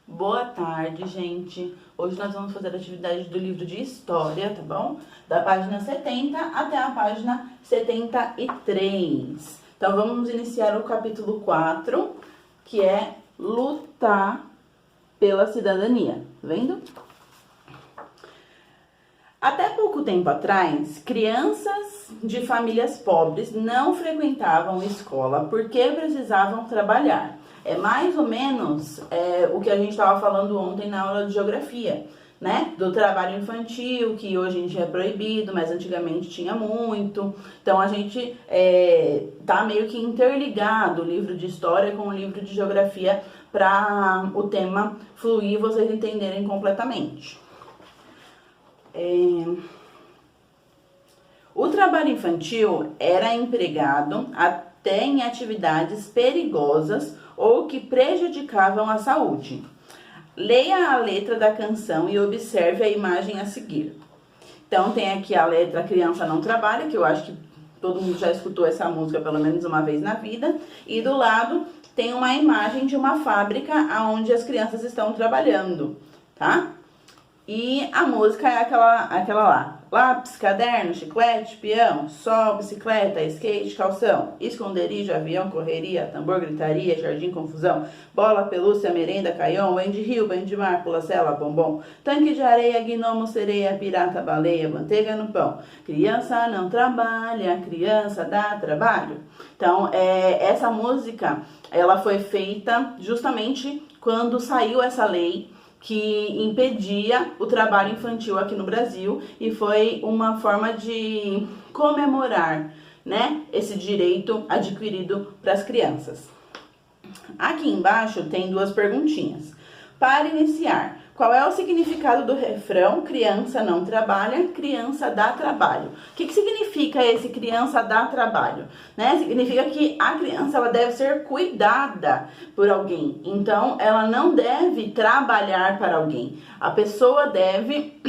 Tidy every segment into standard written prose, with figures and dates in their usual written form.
Boa tarde, gente. Hoje nós vamos fazer a atividade do livro de História, tá bom? Da página 70 até a página 73. Então, vamos iniciar o capítulo 4, que é lutar pela cidadania. Tá vendo? Até pouco tempo atrás, crianças de famílias pobres não frequentavam escola porque precisavam trabalhar. É mais ou menos o que a gente estava falando ontem na aula de geografia, né? Do trabalho infantil, que hoje em dia é proibido, mas antigamente tinha muito. Então a gente tá meio que interligado o livro de história com o livro de geografia para o tema fluir e vocês entenderem completamente. O trabalho infantil era empregado até em atividades perigosas ou que prejudicavam a saúde. Leia a letra da canção e observe a imagem a seguir. Então tem aqui a letra Criança Não Trabalha, que eu acho que todo mundo já escutou essa música pelo menos uma vez na vida. E do lado tem uma imagem de uma fábrica onde as crianças estão trabalhando, tá? E a música é aquela lá. Lápis, caderno, chiclete, peão, sol, bicicleta, skate, calção, esconderijo, avião, correria, tambor, gritaria, jardim, confusão, bola, pelúcia, merenda, caião, banho de rio, banho de mar, pula-cela, bombom, tanque de areia, gnomo, sereia, pirata, baleia, manteiga no pão. Criança não trabalha, criança dá trabalho. Então, essa música, ela foi feita justamente quando saiu essa lei que impedia o trabalho infantil aqui no Brasil e foi uma forma de comemorar, né, esse direito adquirido para as crianças. Aqui embaixo tem duas perguntinhas. Para iniciar, qual é o significado do refrão criança não trabalha, criança dá trabalho? O que significa esse criança dá trabalho? Né? Significa que a criança ela deve ser cuidada por alguém. Então, ela não deve trabalhar para alguém. A pessoa deve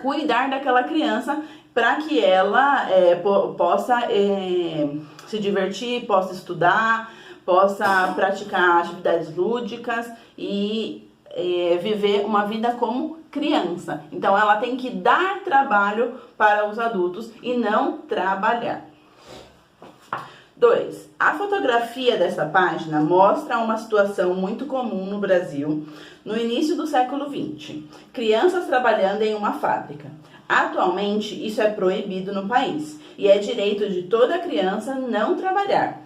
cuidar daquela criança para que ela possa se divertir, possa estudar, possa praticar atividades lúdicas e viver uma vida como criança. Então ela tem que dar trabalho para os adultos e não trabalhar. 2. A fotografia dessa página mostra uma situação muito comum no Brasil no início do século XX. Crianças trabalhando em uma fábrica. Atualmente isso é proibido no país e é direito de toda criança não trabalhar.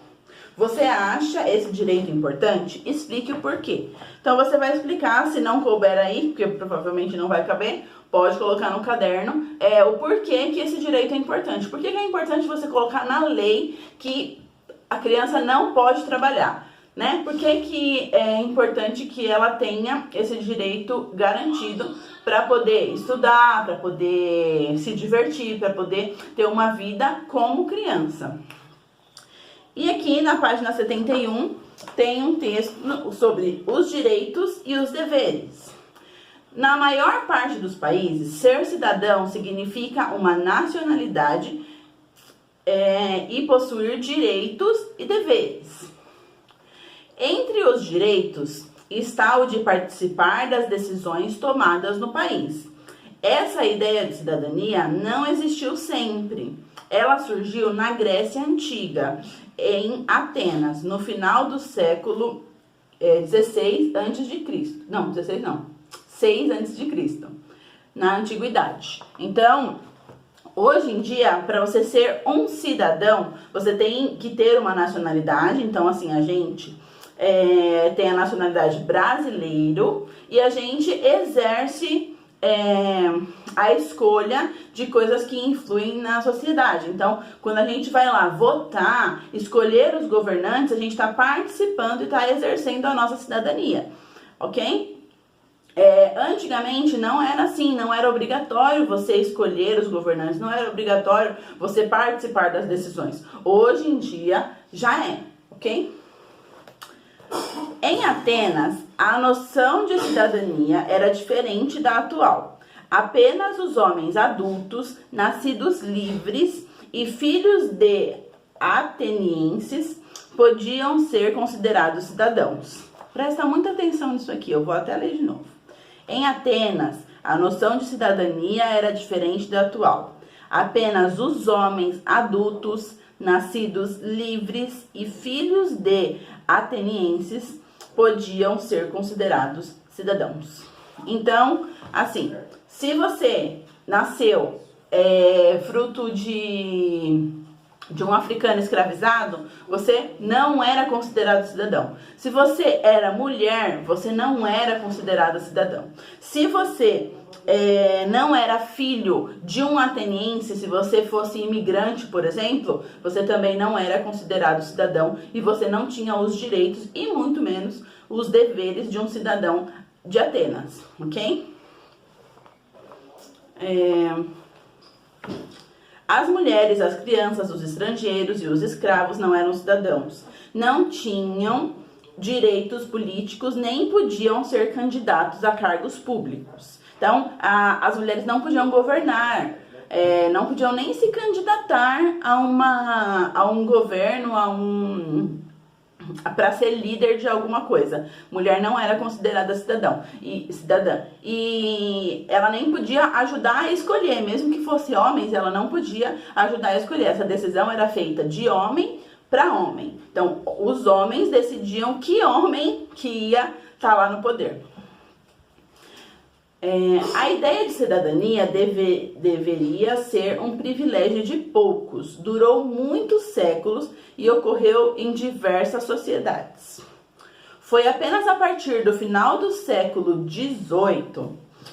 Você acha esse direito importante? Explique o porquê. Então você vai explicar, se não couber aí, porque provavelmente não vai caber, pode colocar no caderno o porquê que esse direito é importante. Por que é importante você colocar na lei que a criança não pode trabalhar, né? Por que é importante que ela tenha esse direito garantido para poder estudar, para poder se divertir, para poder ter uma vida como criança? E aqui na página 71 tem um texto sobre os direitos e os deveres. Na maior parte dos países, ser cidadão significa uma nacionalidade e possuir direitos e deveres. Entre os direitos está o de participar das decisões tomadas no país. Essa ideia de cidadania não existiu sempre. Ela surgiu na Grécia Antiga, em Atenas, no final do século 16 a.C. Não, 16 não, 6 a.C., na Antiguidade. Então, hoje em dia, para você ser um cidadão, você tem que ter uma nacionalidade. Então, assim, a gente tem a nacionalidade brasileiro e a gente exerce a escolha de coisas que influem na sociedade. Então, quando a gente vai lá votar, escolher os governantes, a gente está participando e está exercendo a nossa cidadania, ok? Antigamente não era assim, não era obrigatório você escolher os governantes, não era obrigatório você participar das decisões. Hoje em dia já é, ok? Em Atenas, a noção de cidadania era diferente da atual. Apenas os homens adultos, nascidos livres e filhos de atenienses podiam ser considerados cidadãos. Presta muita atenção nisso aqui, eu vou até ler de novo. Em Atenas, a noção de cidadania era diferente da atual. Apenas os homens adultos, nascidos livres e filhos de atenienses podiam ser considerados cidadãos. Então, assim, se você nasceu fruto de um africano escravizado, você não era considerado cidadão. Se você era mulher, você não era considerado cidadão. Se você não era filho de um ateniense, se você fosse imigrante, por exemplo, você também não era considerado cidadão e você não tinha os direitos e muito menos os deveres de um cidadão de Atenas, ok? As mulheres, as crianças, os estrangeiros e os escravos não eram cidadãos. Não tinham direitos políticos nem podiam ser candidatos a cargos públicos. Então, as mulheres não podiam governar, não podiam nem se candidatar a um governo, para ser líder de alguma coisa. Mulher não era considerada cidadã. E ela nem podia ajudar a escolher, mesmo que fosse homens, ela não podia ajudar a escolher. Essa decisão era feita de homem para homem. Então, os homens decidiam que homem que ia estar lá no poder. A ideia de cidadania deveria ser um privilégio de poucos, durou muitos séculos e ocorreu em diversas sociedades. Foi apenas a partir do final do século XVIII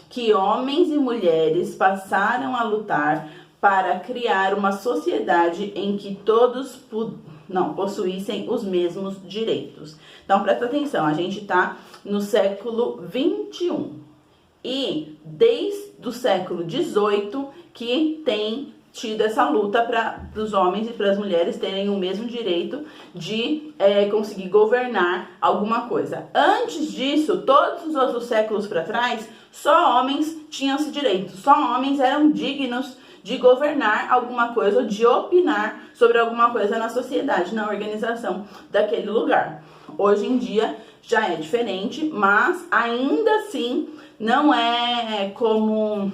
que homens e mulheres passaram a lutar para criar uma sociedade em que todos possuíssem os mesmos direitos. Então, presta atenção, a gente está no século XXI. E desde o século XVIII que tem tido essa luta para os homens e para as mulheres terem o mesmo direito de conseguir governar alguma coisa. Antes disso, todos os outros séculos para trás, só homens tinham esse direito, só homens eram dignos de governar alguma coisa ou de opinar sobre alguma coisa na sociedade, na organização daquele lugar. Hoje em dia já é diferente, mas ainda assim não é como,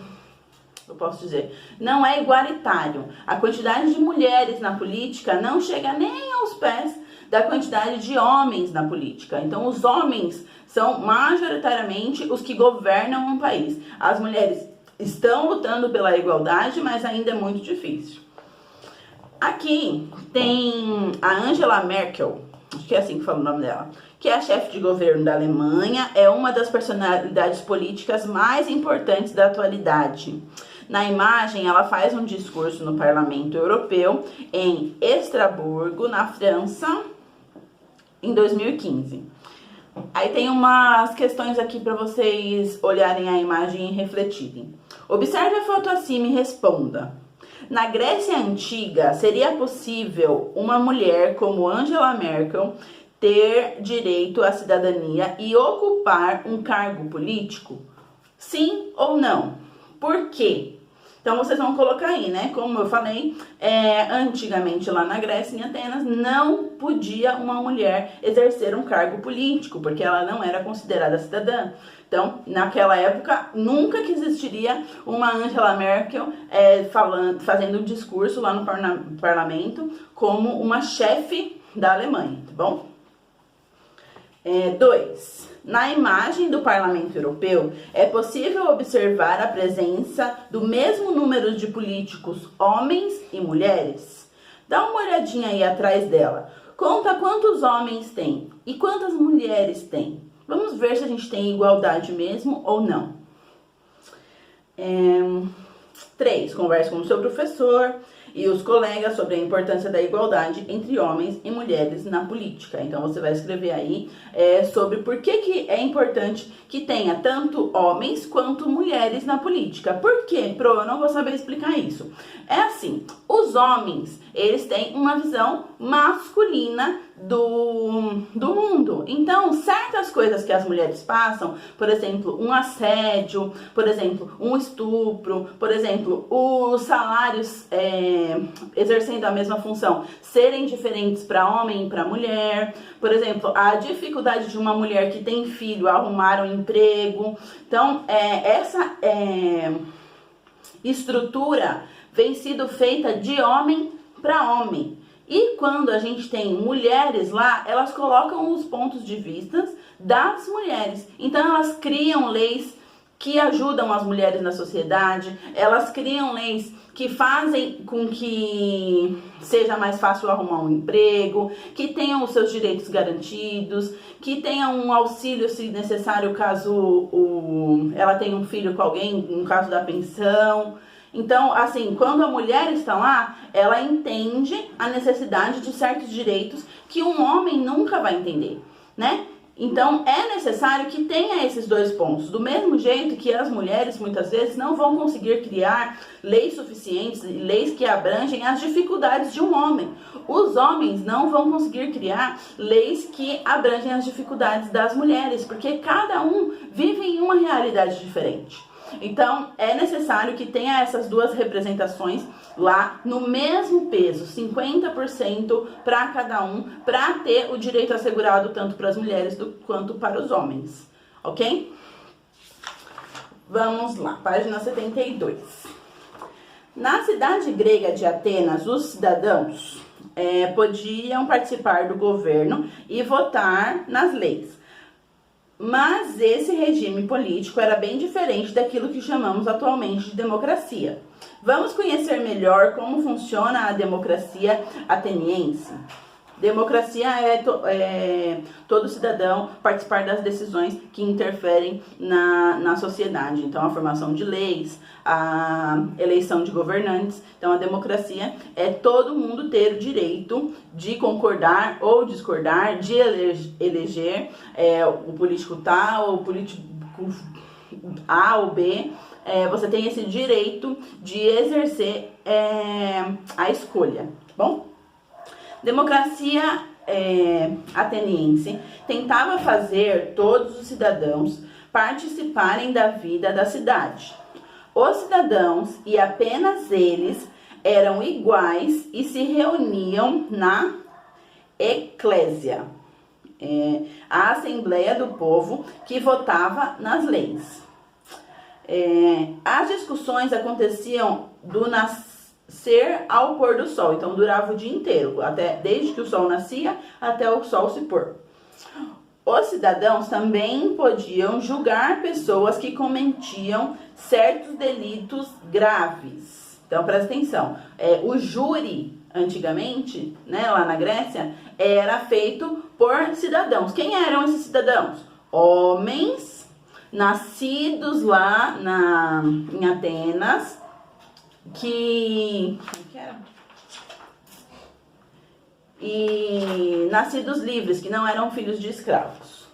eu posso dizer, não é igualitário. A quantidade de mulheres na política não chega nem aos pés da quantidade de homens na política. Então, os homens são majoritariamente os que governam um país. As mulheres estão lutando pela igualdade, mas ainda é muito difícil. Aqui tem a Angela Merkel, acho que é assim que fala o nome dela, que é a chefe de governo da Alemanha, é uma das personalidades políticas mais importantes da atualidade. Na imagem, ela faz um discurso no Parlamento Europeu em Estrasburgo, na França, em 2015. Aí tem umas questões aqui para vocês olharem a imagem e refletirem. Observe a foto acima e responda. Na Grécia Antiga, seria possível uma mulher como Angela Merkel ter direito à cidadania e ocupar um cargo político? Sim ou não? Por quê? Então, vocês vão colocar aí, né? Como eu falei, antigamente lá na Grécia, em Atenas, não podia uma mulher exercer um cargo político, porque ela não era considerada cidadã. Então, naquela época, nunca que existiria uma Angela Merkel fazendo um discurso lá no parlamento como uma chefe da Alemanha, tá bom? 2. Na imagem do Parlamento Europeu, é possível observar a presença do mesmo número de políticos homens e mulheres? Dá uma olhadinha aí atrás dela. Conta quantos homens tem e quantas mulheres tem. Vamos ver se a gente tem igualdade mesmo ou não. 3. Converse com o seu professor e os colegas sobre a importância da igualdade entre homens e mulheres na política. Então, você vai escrever aí sobre por que é importante que tenha tanto homens quanto mulheres na política. Por quê, Pro? Eu não vou saber explicar isso. É assim, os homens, eles têm uma visão masculina do mundo. Então, certas coisas que as mulheres passam, por exemplo, um assédio, por exemplo, um estupro, por exemplo, os salários exercendo a mesma função serem diferentes para homem e para mulher, por exemplo, a dificuldade de uma mulher que tem filho arrumar um emprego. Então, essa estrutura vem sido feita de homem para homem. E quando a gente tem mulheres lá, elas colocam os pontos de vista das mulheres. Então elas criam leis que ajudam as mulheres na sociedade, elas criam leis que fazem com que seja mais fácil arrumar um emprego, que tenham os seus direitos garantidos, que tenham um auxílio se necessário caso ela tenha um filho com alguém, no caso da pensão. Então, assim, quando a mulher está lá, ela entende a necessidade de certos direitos que um homem nunca vai entender, né? Então, é necessário que tenha esses dois pontos. Do mesmo jeito que as mulheres, muitas vezes, não vão conseguir criar leis suficientes, leis que abrangem as dificuldades de um homem. Os homens não vão conseguir criar leis que abrangem as dificuldades das mulheres, porque cada um vive em uma realidade diferente. Então, é necessário que tenha essas duas representações lá no mesmo peso, 50% para cada um, para ter o direito assegurado tanto para as mulheres quanto para os homens, ok? Vamos lá, página 72. Na cidade grega de Atenas, os cidadãos podiam participar do governo e votar nas leis. Mas esse regime político era bem diferente daquilo que chamamos atualmente de democracia. Vamos conhecer melhor como funciona a democracia ateniense. Democracia é todo cidadão participar das decisões que interferem na sociedade. Então, a formação de leis, a eleição de governantes. Então, a democracia é todo mundo ter o direito de concordar ou discordar, de eleger o político tal, o político A ou B. Você tem esse direito de exercer a escolha, tá bom? Democracia ateniense tentava fazer todos os cidadãos participarem da vida da cidade. Os cidadãos, e apenas eles, eram iguais e se reuniam na eclésia, a assembleia do povo que votava nas leis. As discussões aconteciam do nascer ao pôr do sol, então durava o dia inteiro, desde que o sol nascia até o sol se pôr. Os cidadãos também podiam julgar pessoas que cometiam certos delitos graves. Então presta atenção, o júri antigamente, né, lá na Grécia, era feito por cidadãos. Quem eram esses cidadãos? Homens nascidos lá em Atenas, e nascidos livres, que não eram filhos de escravos.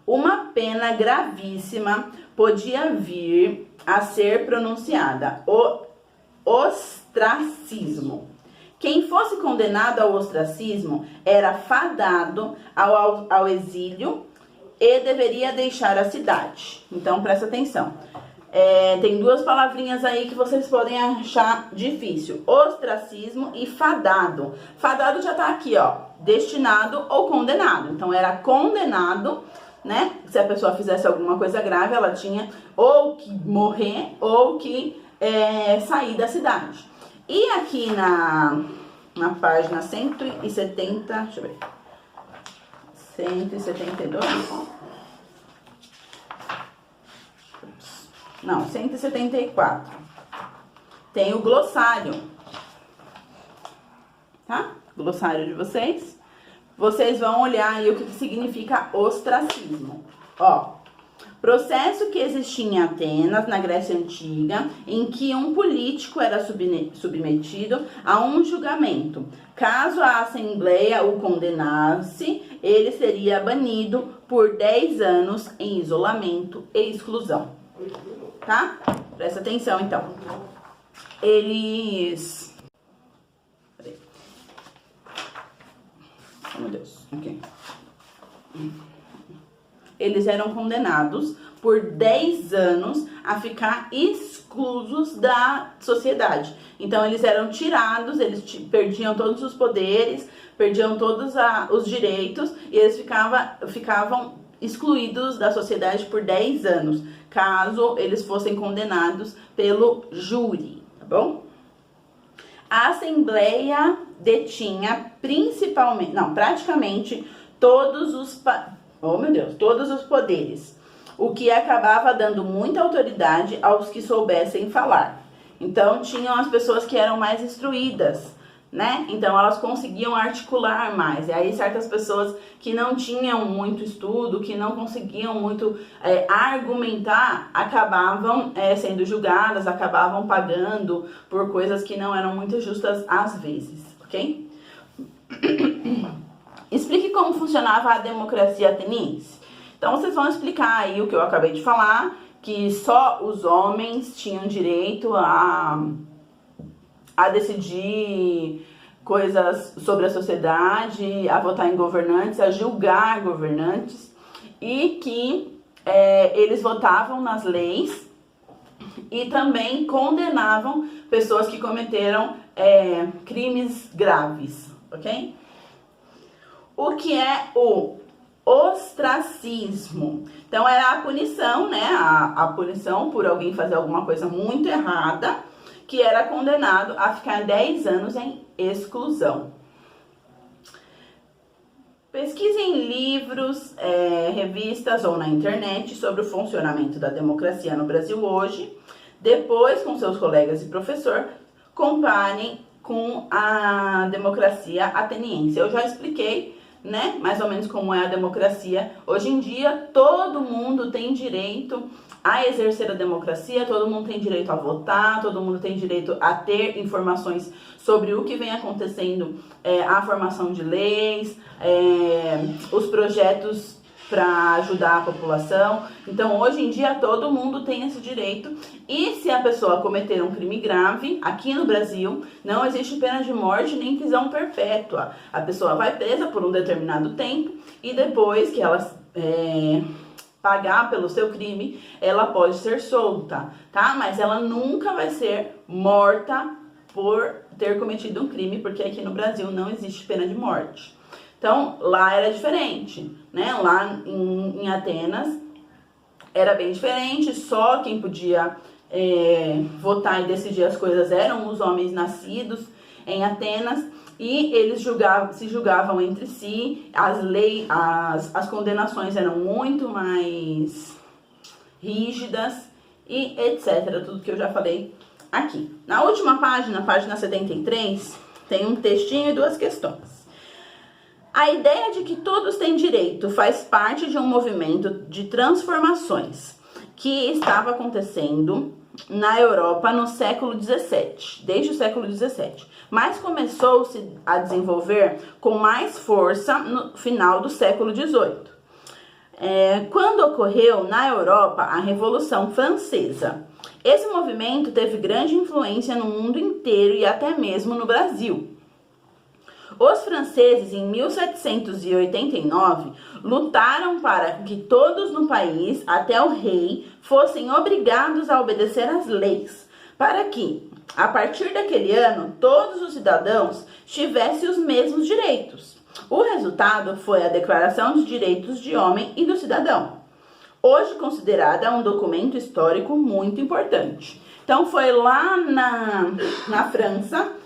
Uma pena gravíssima podia vir a ser pronunciada: o ostracismo. Quem fosse condenado ao ostracismo era fadado ao exílio e deveria deixar a cidade. Então, presta atenção. Tem duas palavrinhas aí que vocês podem achar difícil: ostracismo e fadado. Fadado já tá aqui, ó, destinado ou condenado. Então, era condenado, né? Se a pessoa fizesse alguma coisa grave, ela tinha ou que morrer ou que sair da cidade. E aqui na página 170, deixa eu ver, 172, não, 174, tem o glossário, tá? Glossário de vocês. Vocês vão olhar aí o que significa ostracismo. Ó, processo que existia em Atenas, na Grécia Antiga, em que um político era submetido a um julgamento. Caso a Assembleia o condenasse, ele seria banido por 10 anos em isolamento e exclusão. Tá? Presta atenção, então. Oh, meu Deus. Ok. Eles eram condenados por 10 anos a ficar exclusos da sociedade. Então, eles eram tirados, eles perdiam todos os poderes, perdiam todos os direitos, e eles ficavam excluídos da sociedade por 10 anos, caso eles fossem condenados pelo júri, tá bom? A Assembleia detinha praticamente todos os poderes, o que acabava dando muita autoridade aos que soubessem falar. Então, tinham as pessoas que eram mais instruídas, né? Então, elas conseguiam articular mais. E aí, certas pessoas que não tinham muito estudo, que não conseguiam muito argumentar, acabavam sendo julgadas, acabavam pagando por coisas que não eram muito justas às vezes, ok? Explique como funcionava a democracia ateniense. Então, vocês vão explicar aí o que eu acabei de falar, que só os homens tinham direito a decidir coisas sobre a sociedade, a votar em governantes, a julgar governantes, e que eles votavam nas leis e também condenavam pessoas que cometeram crimes graves, ok? O que é o ostracismo? Então, era a punição, né? A punição por alguém fazer alguma coisa muito errada, que era condenado a ficar 10 anos em exclusão. Pesquise em livros, revistas ou na internet sobre o funcionamento da democracia no Brasil hoje. Depois, com seus colegas e professor, comparem com a democracia ateniense. Eu já expliquei, né, mais ou menos como é a democracia. Hoje em dia, todo mundo tem direito a exercer a democracia, todo mundo tem direito a votar, todo mundo tem direito a ter informações sobre o que vem acontecendo, a formação de leis, os projetos para ajudar a população. Então, hoje em dia, todo mundo tem esse direito. E se a pessoa cometer um crime grave, aqui no Brasil, não existe pena de morte nem prisão perpétua. A pessoa vai presa por um determinado tempo e depois que ela pagar pelo seu crime, ela pode ser solta, tá? Mas ela nunca vai ser morta por ter cometido um crime, porque aqui no Brasil não existe pena de morte. Então, lá era diferente, né? Lá em Atenas era bem diferente, só quem podia votar e decidir as coisas eram os homens nascidos em Atenas, e eles se julgavam entre si, as condenações eram muito mais rígidas e etc. Tudo que eu já falei aqui. Na última página, página 73, tem um textinho e 2 questões. A ideia de que todos têm direito faz parte de um movimento de transformações que estava acontecendo na Europa no século XVII, desde o século XVII, mas começou-se a desenvolver com mais força no final do século XVIII, quando ocorreu na Europa a Revolução Francesa. Esse movimento teve grande influência no mundo inteiro e até mesmo no Brasil. Os franceses, em 1789, lutaram para que todos no país, até o rei, fossem obrigados a obedecer às leis, para que, a partir daquele ano, todos os cidadãos tivessem os mesmos direitos. O resultado foi a Declaração de Direitos de Homem e do Cidadão, hoje considerada um documento histórico muito importante. Então, foi lá na França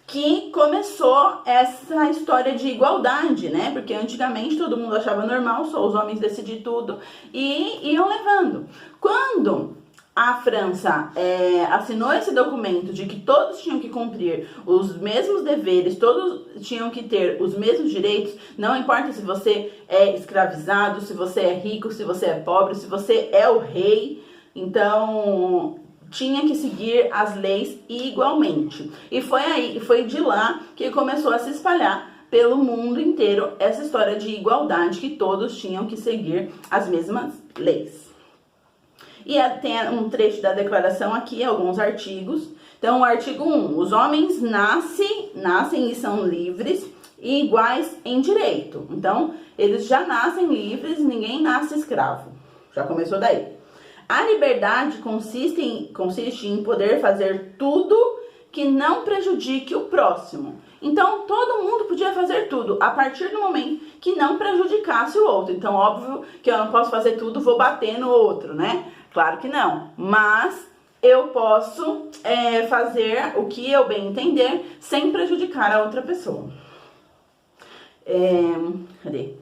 que começou essa história de igualdade, né? Porque antigamente todo mundo achava normal, só os homens decidir tudo, e iam levando. Quando a França assinou esse documento de que todos tinham que cumprir os mesmos deveres, todos tinham que ter os mesmos direitos, não importa se você é escravizado, se você é rico, se você é pobre, se você é o rei, então tinha que seguir as leis igualmente. E foi de lá que começou a se espalhar pelo mundo inteiro essa história de igualdade, que todos tinham que seguir as mesmas leis. E tem um trecho da declaração aqui, alguns artigos. Então, o artigo 1, os homens nascem e são livres e iguais em direito. Então, eles já nascem livres, ninguém nasce escravo. Já começou daí. A liberdade consiste em poder fazer tudo que não prejudique o próximo. Então, todo mundo podia fazer tudo, a partir do momento que não prejudicasse o outro. Então, óbvio que eu não posso fazer tudo, vou bater no outro, né? Claro que não. Mas eu posso fazer o que eu bem entender, sem prejudicar a outra pessoa. Cadê?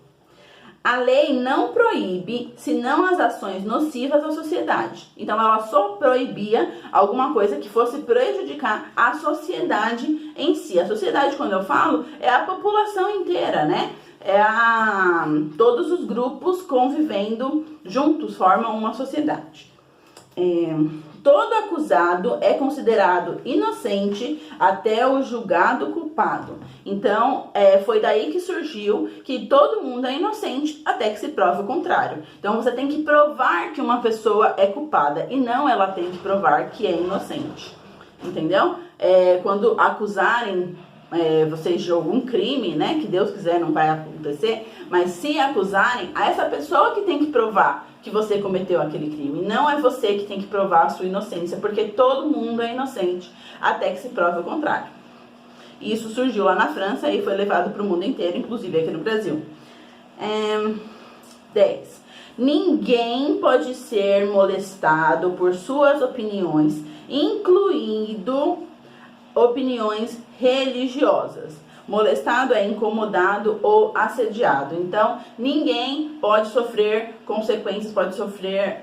A lei não proíbe, senão as ações nocivas à sociedade. Então, ela só proibia alguma coisa que fosse prejudicar a sociedade em si. A sociedade, quando eu falo, é a população inteira, né? Todos os grupos convivendo juntos formam uma sociedade. Todo acusado é considerado inocente até o julgado culpado. Então, foi daí que surgiu que todo mundo é inocente até que se prove o contrário. Então, você tem que provar que uma pessoa é culpada e não ela tem que provar que é inocente. Entendeu? Quando acusarem vocês de algum crime, né, que Deus quiser não vai acontecer, mas se acusarem, a essa pessoa que tem que provar que você cometeu aquele crime, não é você que tem que provar a sua inocência, porque todo mundo é inocente até que se prove o contrário. Isso surgiu lá na França e foi levado para o mundo inteiro, inclusive aqui no Brasil. 10. Ninguém pode ser molestado por suas opiniões, incluindo opiniões religiosas. Molestado é incomodado ou assediado. Então, ninguém pode sofrer consequências, pode sofrer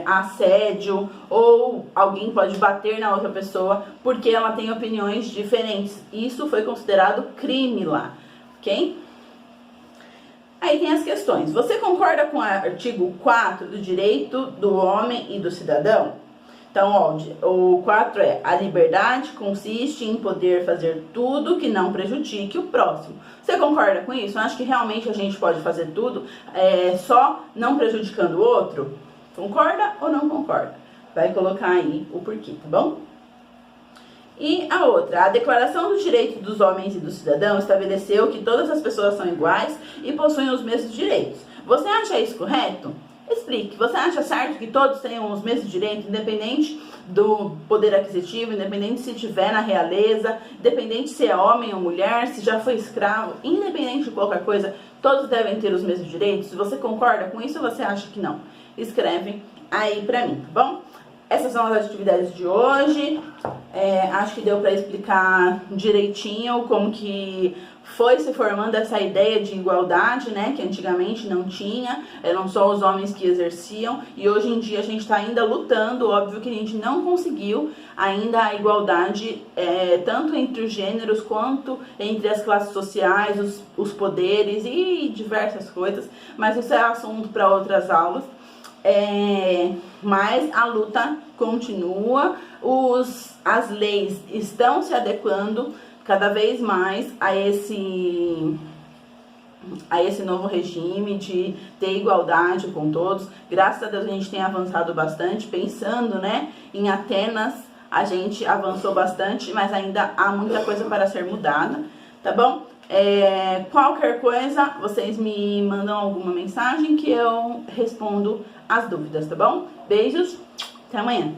assédio, ou alguém pode bater na outra pessoa porque ela tem opiniões diferentes. Isso foi considerado crime lá, ok? Aí tem as questões. Você concorda com o artigo 4 do direito do homem e do cidadão? Então, ó, o 4 a liberdade consiste em poder fazer tudo que não prejudique o próximo. Você concorda com isso? Eu acho que realmente a gente pode fazer tudo só não prejudicando o outro? Concorda ou não concorda? Vai colocar aí o porquê, tá bom? E a outra, a Declaração dos Direitos dos Homens e do Cidadão estabeleceu que todas as pessoas são iguais e possuem os mesmos direitos. Você acha isso correto? Explique. Você acha certo que todos tenham os mesmos direitos, independente do poder aquisitivo, independente se estiver na realeza, independente se é homem ou mulher, se já foi escravo, independente de qualquer coisa, todos devem ter os mesmos direitos? Se você concorda com isso ou você acha que não? Escreve aí pra mim, tá bom? Essas são as atividades de hoje. Acho que deu para explicar direitinho como que foi se formando essa ideia de igualdade, né, que antigamente não tinha, eram só os homens que exerciam, e hoje em dia a gente está ainda lutando. Óbvio que a gente não conseguiu ainda a igualdade, tanto entre os gêneros quanto entre as classes sociais, os poderes e diversas coisas, mas isso é assunto para outras aulas. Mas a luta continua, as leis estão se adequando cada vez mais a esse novo regime de ter igualdade com todos. Graças a Deus a gente tem avançado bastante, pensando, né, em Atenas, a gente avançou bastante, mas ainda há muita coisa para ser mudada, tá bom? Qualquer coisa, vocês me mandam alguma mensagem que eu respondo as dúvidas, tá bom? Beijos, até amanhã.